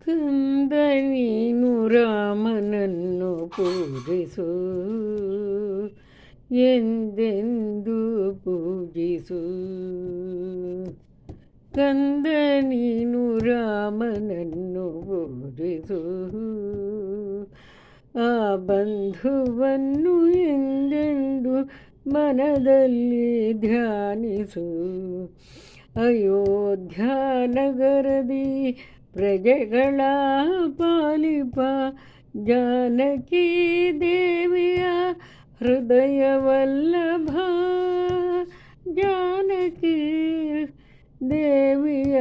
ಕಂದ ನೀನು ರಾಮನನ್ನು ಪೂಜಿಸು, ಎಂದೆಂದು ಪೂಜಿಸು. ಕಂದ ನೀನು ರಾಮನನ್ನು ಪೂಜಿಸು, ಆ ಬಂಧುವನ್ನು ಎಂದೆಂದು ಮನದಲ್ಲಿ ಧ್ಯಾನಿಸು. ಅಯೋಧ್ಯಾನಗರದಿ ಪ್ರಜೆಗಳ ಪಾಲಿಪ ಜಾನಕಿ ದೇವಿಯ ಹೃದಯ ವಲ್ಲಭ, ಜಾನಕಿ ದೇವಿಯ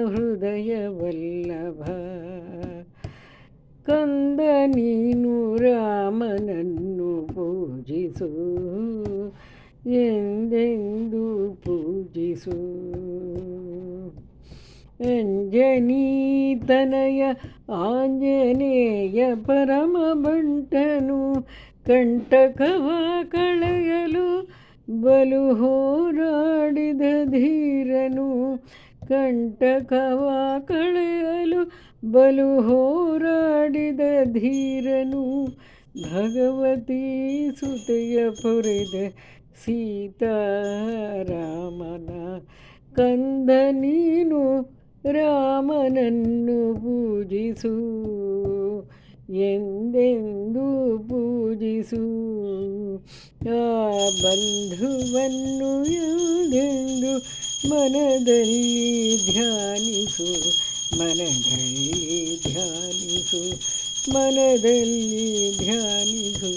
ಹೃದಯ ವಲ್ಲಭ. ಕಂದ ನೀನು ರಾಮನನ್ನು ಪೂಜಿಸು, ಎಂದೆಂದು ಪೂಜಿಸು. ಅಂಜನೀತನಯ ಆಂಜನೇಯ ಪರಮ ಬಂಟನು, ಕಂಟಕವ ಕಳೆಯಲು ಬಲು ಹೋರಾಡಿದ ಧೀರನು. ಕಂಟಕವ ಕಳೆಯಲು ಬಲು ಹೋರಾಡಿದ ಧೀರನು. ಭಗವತಿ ಸುತೆಯ ಪೊರೆದ ಸೀತಾರಾಮನ. ಕಂದ ನೀನು ರಾಮನನ್ನು ಪೂಜಿಸು, ಎಂದೆಂದು ಪೂಜಿಸು. ಆ ಬಂಧುವನ್ನು ಎಂದೆಂದು ಮನದಲ್ಲಿ ಧ್ಯಾನಿಸು, ಮನದಲ್ಲಿ ಧ್ಯಾನಿಸು, ಮನದಲ್ಲಿ ಧ್ಯಾನಿಸು.